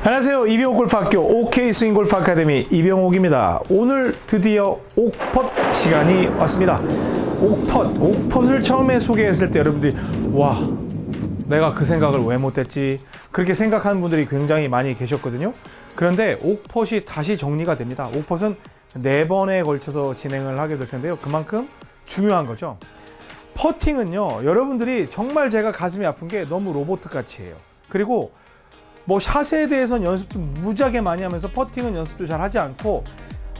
안녕하세요. 이병옥 골프학교 OK 스윙 골프 아카데미 이병옥입니다. 오늘 드디어 옥펫 시간이 왔습니다. 옥펫을 처음에 소개했을 때 여러분들이 와, 내가 그 생각을 왜 못했지? 그렇게 생각하는 분들이 굉장히 많이 계셨거든요. 그런데 옥펫이 다시 정리가 됩니다. 옥펫은 4번에 걸쳐서 진행을 하게 될 텐데요. 그만큼 중요한 거죠. 퍼팅은요, 여러분들이 정말 제가 가슴이 아픈 게 너무 로봇 같이 해요. 그리고 뭐 샷에 대해서는 연습도 무지하게 많이 하면서 퍼팅은 연습도 잘 하지 않고,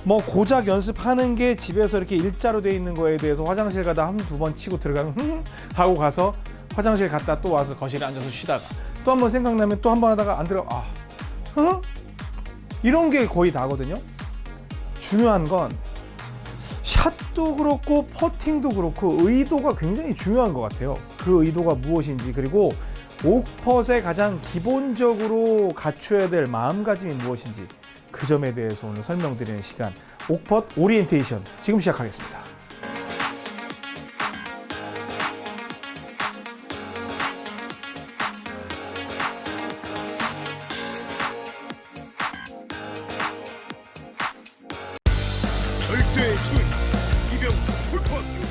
뭐 고작 연습하는 게 집에서 이렇게 일자로 돼 있는 거에 대해서 화장실 가다 한 두 번 치고 들어가면 하고 가서 화장실 갔다 또 와서 거실에 앉아서 쉬다가 또 한 번 생각나면 또 한 번 하다가 안 들어가, 이런 게 거의 다거든요. 중요한 건 샷도 그렇고 퍼팅도 그렇고 의도가 굉장히 중요한 것 같아요. 그 의도가 무엇인지, 그리고 옥펫의 가장 기본적으로 갖춰야 될 마음가짐이 무엇인지, 그 점에 대해서 오늘 설명드리는 시간, 옥펫 오리엔테이션 지금 시작하겠습니다. 절대의 스윙 이병옥 골프학교.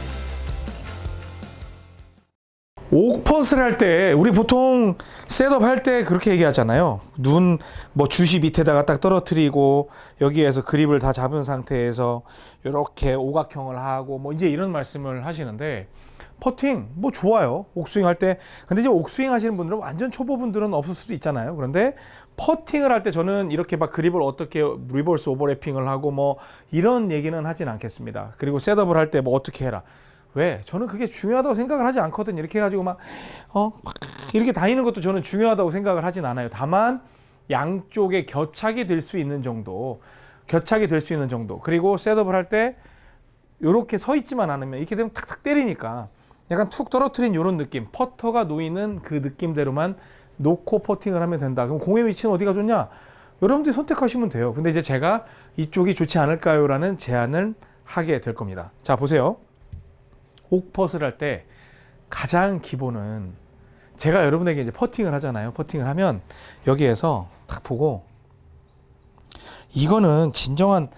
옥펫을 할 때 우리 보통 셋업 할 때 그렇게 얘기하잖아요. 눈 뭐 주시 밑에다가 딱 떨어뜨리고 여기에서 그립을 다 잡은 상태에서 이렇게 오각형을 하고 뭐 이제 이런 말씀을 하시는데, 퍼팅 뭐 좋아요. 옥스윙 할 때. 근데 이제 옥스윙 하시는 분들은 완전 초보분들은 없을 수도 있잖아요. 그런데 퍼팅을 할 때 저는 이렇게 막 그립을 어떻게 리버스 오버래핑을 하고 뭐 이런 얘기는 하진 않겠습니다. 그리고 셋업을 할 때 뭐 어떻게 해라. 왜? 저는 그게 중요하다고 생각을 하지 않거든요. 이렇게 해가지고 막 이렇게 다니는 것도 저는 중요하다고 생각을 하진 않아요. 다만 양쪽에 겨착이 될 수 있는 정도, 그리고 셋업을 할 때 이렇게 서 있지만 않으면 이렇게 되면 탁탁 때리니까 약간 툭 떨어뜨린 이런 느낌, 퍼터가 놓이는 그 느낌대로만 놓고 퍼팅을 하면 된다. 그럼 공의 위치는 어디가 좋냐? 여러분들이 선택하시면 돼요. 근데 이제 제가 이쪽이 좋지 않을까요? 라는 제안을 하게 될 겁니다. 자, 보세요. 옥펫을 할 때 가장 기본은, 제가 여러분에게 이제 퍼팅을 하잖아요. 퍼팅을 하면 여기에서 딱 보고, 이거는 진정한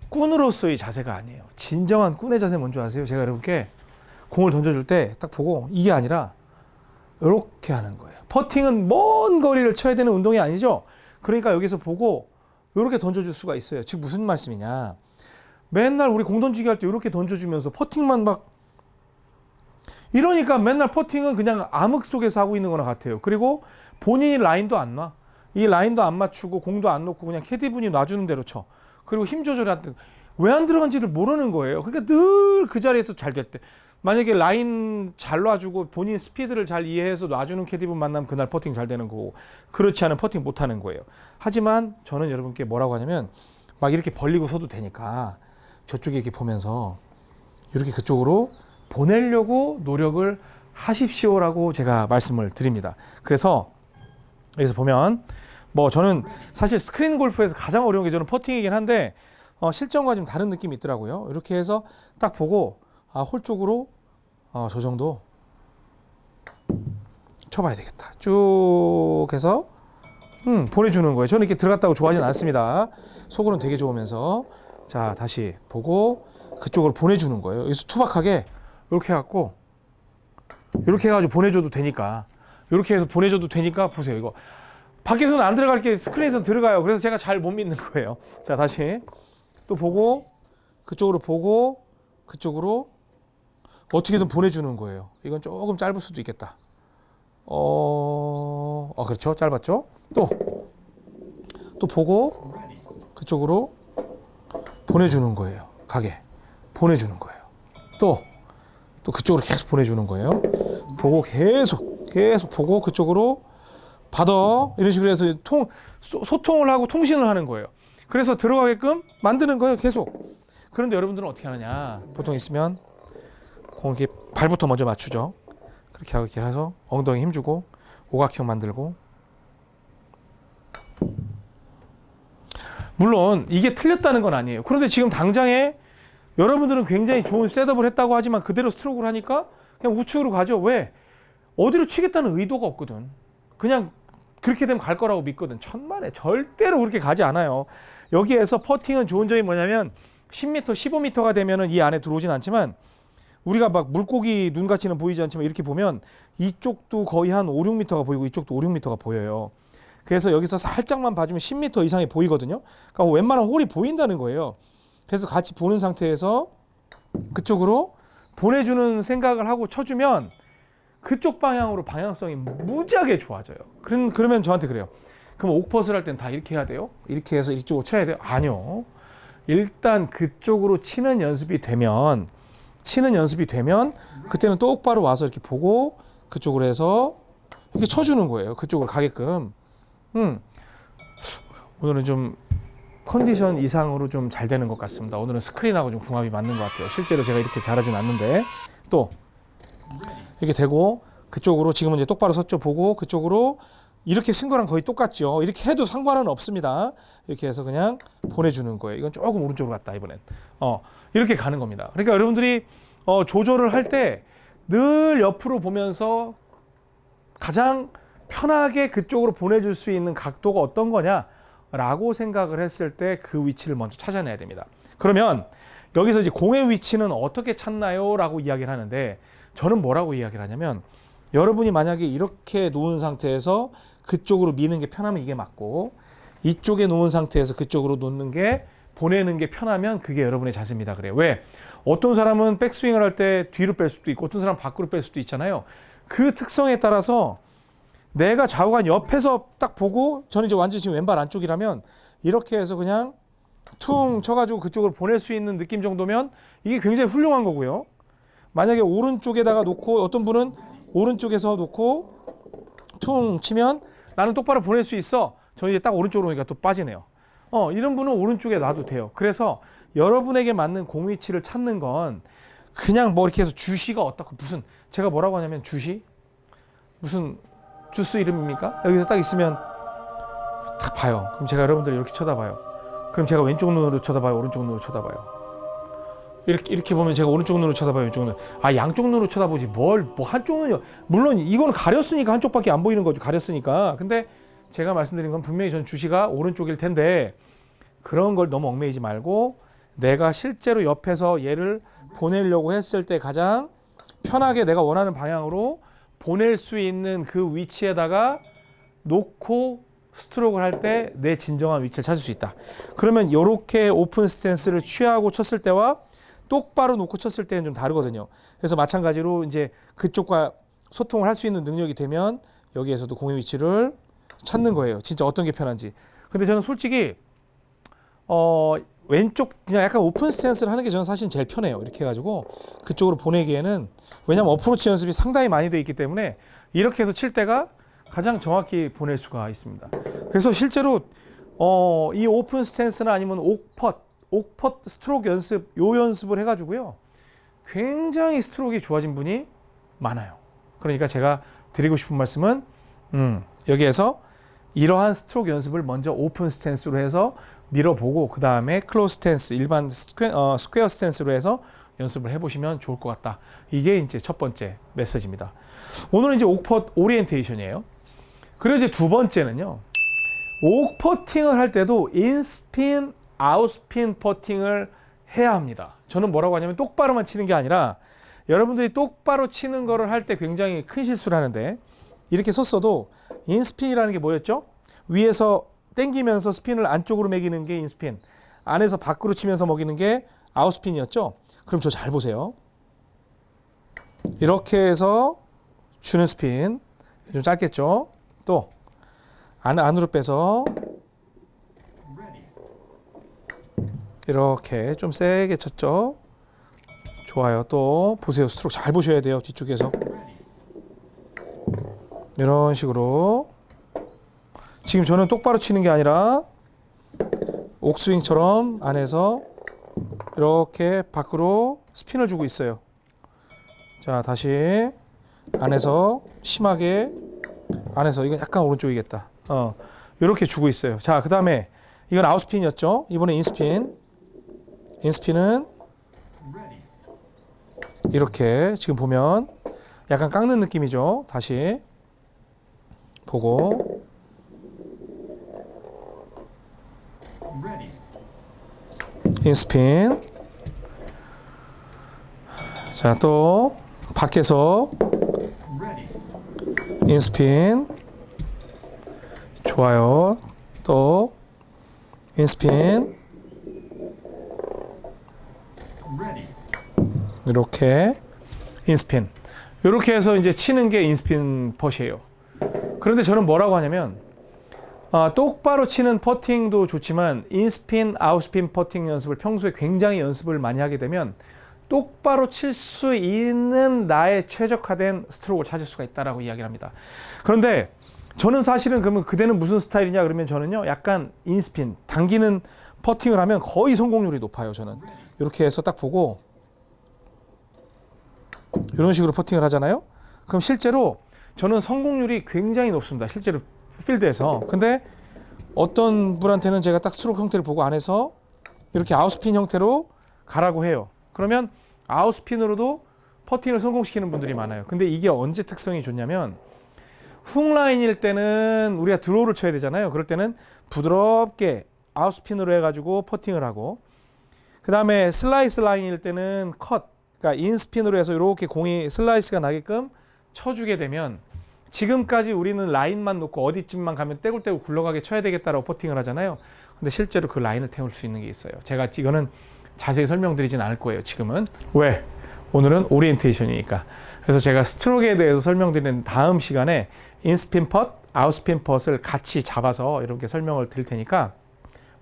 꾼으로서의 자세가 아니에요. 진정한 꾼의 자세 뭔지 아세요? 제가 여러분께 공을 던져줄 때 딱 보고 이게 아니라 이렇게 하는 거예요. 퍼팅은 먼 거리를 쳐야 되는 운동이 아니죠. 그러니까 여기서 보고 이렇게 던져줄 수가 있어요. 즉 무슨 말씀이냐? 맨날 우리 공 던지기 할 때 이렇게 던져주면서 퍼팅만 막, 이러니까 맨날 퍼팅은 그냥 암흑 속에서 하고 있는 거나 같아요. 그리고 본인이 라인도 안 놔. 이 라인도 안 맞추고 공도 안 놓고 그냥 캐디분이 놔주는 대로 쳐. 그리고 힘 조절할 때 왜 안 들어간지를 모르는 거예요. 그러니까 늘 그 자리에서 잘 됐대. 만약에 라인 잘 놔주고 본인 스피드를 잘 이해해서 놔주는 캐디분 만나면 그날 퍼팅 잘 되는 거고, 그렇지 않으면 퍼팅 못 하는 거예요. 하지만 저는 여러분께 뭐라고 하냐면, 막 이렇게 벌리고 서도 되니까 저쪽에 이렇게 보면서 이렇게 그쪽으로 보내려고 노력을 하십시오라고 제가 말씀을 드립니다. 그래서 여기서 보면 뭐 저는 사실 스크린 골프에서 가장 어려운 게 저는 퍼팅이긴 한데 실전과 좀 다른 느낌이 있더라고요. 이렇게 해서 딱 보고 홀 쪽으로 저 정도 쳐봐야 되겠다. 쭉 해서 보내주는 거예요. 저는 이렇게 들어갔다고 좋아하진 않습니다. 속으로는 되게 좋으면서, 자 다시 보고 그쪽으로 보내주는 거예요. 여기서 투박하게 이렇게 해갖고 이렇게 해가지고 보내줘도 되니까, 이렇게 해서 보내줘도 되니까 보세요. 이거 밖에서는 안 들어갈 게 스크린에서 들어가요. 그래서 제가 잘 못 믿는 거예요. 자 다시 또 보고 그쪽으로 보고 그쪽으로 어떻게든 보내주는 거예요. 이건 조금 짧을 수도 있겠다. 그렇죠. 짧았죠. 또 보고 그쪽으로 보내주는 거예요. 가게 보내주는 거예요. 또 그쪽으로 계속 보내주는 거예요. 보고 계속 보고 그쪽으로 받아, 이런 식으로 해서 소통을 하고 통신을 하는 거예요. 그래서 들어가게끔 만드는 거예요. 계속. 그런데 여러분들은 어떻게 하느냐? 보통 있으면 공 이렇게 발부터 먼저 맞추죠. 그렇게 하고 이렇게 해서 엉덩이 힘주고 오각형 만들고. 물론 이게 틀렸다는 건 아니에요. 그런데 지금 당장에 여러분들은 굉장히 좋은 셋업을 했다고 하지만 그대로 스트로크를 하니까 그냥 우측으로 가죠. 왜? 어디로 치겠다는 의도가 없거든. 그냥 그렇게 되면 갈 거라고 믿거든. 천만에 절대로 그렇게 가지 않아요. 여기에서 퍼팅은 좋은 점이 뭐냐면 10m, 15m가 되면은 이 안에 들어오진 않지만 우리가 막 물고기 눈같이는 보이지 않지만 이렇게 보면 이쪽도 거의 한 5, 6m가 보이고 이쪽도 5, 6m가 보여요. 그래서 여기서 살짝만 봐주면 10m 이상이 보이거든요. 그러니까 웬만한 홀이 보인다는 거예요. 그래서 같이 보는 상태에서 그쪽으로 보내주는 생각을 하고 쳐주면 그쪽 방향으로 방향성이 무지하게 좋아져요. 그러면 저한테 그래요. 그럼 옥퍼스를 할 땐 다 이렇게 해야 돼요? 이렇게 해서 이쪽으로 쳐야 돼요? 아니요. 일단 그쪽으로 치는 연습이 되면 그때는 똑바로 와서 이렇게 보고 그쪽으로 해서 이렇게 쳐주는 거예요. 그쪽으로 가게끔. 오늘은 좀 컨디션 이상으로 좀 잘 되는 것 같습니다. 오늘은 스크린하고 좀 궁합이 맞는 것 같아요. 실제로 제가 이렇게 잘하진 않는데 또 이렇게 되고 그쪽으로 지금은 이제 똑바로 섰죠. 보고 그쪽으로 이렇게 쓴 거랑 거의 똑같죠. 이렇게 해도 상관은 없습니다. 이렇게 해서 그냥 보내주는 거예요. 이건 조금 오른쪽으로 갔다 이번엔. 이렇게 가는 겁니다. 그러니까 여러분들이 조절을 할 때 늘 옆으로 보면서 가장 편하게 그쪽으로 보내줄 수 있는 각도가 어떤 거냐라고 생각을 했을 때 그 위치를 먼저 찾아내야 됩니다. 그러면 여기서 이제 공의 위치는 어떻게 찾나요? 라고 이야기를 하는데 저는 뭐라고 이야기를 하냐면 여러분이 만약에 이렇게 놓은 상태에서 그쪽으로 미는 게 편하면 이게 맞고 이쪽에 놓은 상태에서 그쪽으로 놓는 게 보내는 게 편하면 그게 여러분의 자세입니다. 그래요. 왜? 어떤 사람은 백스윙을 할 때 뒤로 뺄 수도 있고 어떤 사람은 밖으로 뺄 수도 있잖아요. 그 특성에 따라서 내가 좌우간 옆에서 딱 보고 저는 이제 완전히 지금 왼발 안쪽이라면 이렇게 해서 그냥 퉁 쳐가지고 그쪽으로 보낼 수 있는 느낌 정도면 이게 굉장히 훌륭한 거고요. 만약에 오른쪽에다가 놓고 어떤 분은 오른쪽에서 놓고 퉁 치면 나는 똑바로 보낼 수 있어. 저 이제 딱 오른쪽으로 오니까 또 빠지네요. 이런 분은 오른쪽에 놔도 돼요. 그래서 여러분에게 맞는 공 위치를 찾는 건 그냥 뭐 이렇게 해서 주시가 어떻고 무슨 제가 뭐라고 하냐면 주시? 무슨 주스 이름입니까? 여기서 딱 있으면 딱 봐요. 그럼 제가 여러분들 이렇게 쳐다봐요. 그럼 제가 왼쪽 눈으로 쳐다봐요? 오른쪽 눈으로 쳐다봐요? 이렇게 보면 제가 오른쪽 눈으로 쳐다봐요? 왼쪽 눈으로? 양쪽 눈으로 쳐다보지 뭐 한쪽 눈이요. 물론 이거는 가렸으니까 한쪽밖에 안 보이는 거죠. 가렸으니까. 근데 제가 말씀드린 건 분명히 전 주시가 오른쪽일 텐데 그런 걸 너무 얽매이지 말고 내가 실제로 옆에서 얘를 보내려고 했을 때 가장 편하게 내가 원하는 방향으로 보낼 수 있는 그 위치에다가 놓고 스트로크를 할 때 내 진정한 위치를 찾을 수 있다. 그러면 이렇게 오픈 스탠스를 취하고 쳤을 때와 똑바로 놓고 쳤을 때는 좀 다르거든요. 그래서 마찬가지로 이제 그쪽과 소통을 할 수 있는 능력이 되면 여기에서도 공의 위치를 찾는 거예요. 진짜 어떤 게 편한지. 근데 저는 솔직히 왼쪽 그냥 약간 오픈 스탠스를 하는 게 저는 사실 제일 편해요. 이렇게 해가지고 그쪽으로 보내기에는 왜냐면 어프로치 연습이 상당히 많이 돼 있기 때문에 이렇게 해서 칠 때가 가장 정확히 보낼 수가 있습니다. 그래서 실제로 이 오픈 스탠스나 아니면 옥펫 스트로크 연습 요 연습을 해가지고요 굉장히 스트로크가 좋아진 분이 많아요. 그러니까 제가 드리고 싶은 말씀은 여기에서 이러한 스트로크 연습을 먼저 오픈 스탠스로 해서 밀어보고 그 다음에 클로즈 스탠스 일반 스퀘어 스탠스로 해서 연습을 해보시면 좋을 것 같다. 이게 이제 첫 번째 메시지입니다. 오늘은 이제 옥펫 오리엔테이션이에요. 그리고 이제 두 번째는요. 옥퍼팅을 할 때도 인스핀, 아웃스핀 퍼팅을 해야 합니다. 저는 뭐라고 하냐면 똑바로만 치는 게 아니라 여러분들이 똑바로 치는 거를 할 때 굉장히 큰 실수를 하는데 이렇게 섰어도 인스핀이라는 게 뭐였죠? 위에서 당기면서 스핀을 안쪽으로 매기는 게 인스핀, 안에서 밖으로 치면서 먹이는 게 아웃스핀이었죠? 그럼 저 잘 보세요. 이렇게 해서 주는 스핀, 좀 짧겠죠? 또 안으로 빼서 이렇게 좀 세게 쳤죠? 좋아요. 또 보세요. 스트로크 잘 보셔야 돼요. 뒤쪽에서 이런 식으로 지금 저는 똑바로 치는 게 아니라 옥스윙처럼 안에서 이렇게 밖으로 스핀을 주고 있어요. 자, 다시 안에서 심하게 안에서 이건 약간 오른쪽이겠다. 이렇게 주고 있어요. 자, 그 다음에 이건 아웃스핀이었죠. 이번에 인스핀. 인스핀은 이렇게 지금 보면 약간 깎는 느낌이죠. 다시 보고 인스핀. 자, 또 밖에서 인스핀. 좋아요. 또 인스핀. 이렇게 인스핀. 이렇게 해서 이제 치는 게 인스핀 펫이에요. 그런데 저는 뭐라고 하냐면 똑바로 치는 퍼팅도 좋지만 인스핀, 아웃스핀 퍼팅 연습을 평소에 굉장히 연습을 많이 하게 되면 똑바로 칠 수 있는 나의 최적화된 스트로크를 찾을 수가 있다라고 이야기를 합니다. 그런데 저는 사실은 그러면 그대는 무슨 스타일이냐 그러면 저는요 약간 인스핀, 당기는 퍼팅을 하면 거의 성공률이 높아요. 저는 이렇게 해서 딱 보고 이런 식으로 퍼팅을 하잖아요. 그럼 실제로 저는 성공률이 굉장히 높습니다. 실제로 필드에서. 근데 어떤 분한테는 제가 딱 스트로크 형태를 보고 안에서 이렇게 아웃스핀 형태로 가라고 해요. 그러면 아웃스핀으로도 퍼팅을 성공시키는 분들이 많아요. 근데 이게 언제 특성이 좋냐면 훅 라인일 때는 우리가 드로우를 쳐야 되잖아요. 그럴 때는 부드럽게 아웃스핀으로 해가지고 퍼팅을 하고, 그 다음에 슬라이스 라인일 때는 컷, 그러니까 인스핀으로 해서 이렇게 공이 슬라이스가 나게끔 쳐주게 되면, 지금까지 우리는 라인만 놓고 어디쯤만 가면 떼굴떼굴 굴러가게 쳐야 되겠다라고 퍼팅을 하잖아요. 근데 실제로 그 라인을 태울 수 있는 게 있어요. 제가 이거는 자세히 설명드리진 않을 거예요, 지금은. 왜? 오늘은 오리엔테이션이니까. 그래서 제가 스트로크에 대해서 설명드리는 다음 시간에 인스핀 펫, 아웃스핀 펫을 같이 잡아서 이렇게 설명을 드릴 테니까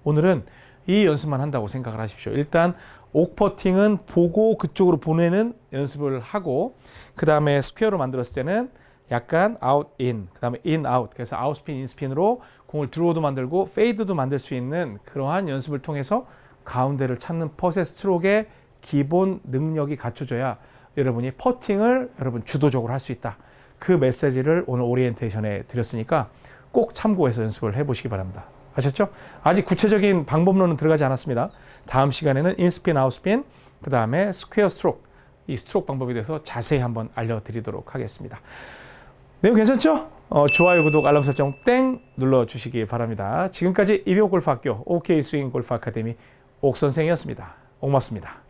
오늘은 이 연습만 한다고 생각을 하십시오. 일단 옥퍼팅은 보고 그쪽으로 보내는 연습을 하고, 그 다음에 스퀘어로 만들었을 때는 약간 아웃, 인, 그 다음에 인, 아웃, 그래서 아웃스핀, 인스핀으로 공을 드로우도 만들고 페이드도 만들 수 있는 그러한 연습을 통해서 가운데를 찾는 퍼의 스트로크의 기본 능력이 갖춰져야 여러분이 퍼팅을 여러분 주도적으로 할 수 있다. 그 메시지를 오늘 오리엔테이션에 드렸으니까 꼭 참고해서 연습을 해보시기 바랍니다. 아셨죠? 아직 구체적인 방법론은 들어가지 않았습니다. 다음 시간에는 인스핀, 아웃스핀, 그 다음에 스퀘어 스트로크, 이 스트로크 방법에 대해서 자세히 한번 알려드리도록 하겠습니다. 내용 괜찮죠? 좋아요, 구독, 알람 설정 땡 눌러주시기 바랍니다. 지금까지 이병옥 골프학교 OK 스윙 골프 아카데미 옥선생이었습니다. 고맙습니다.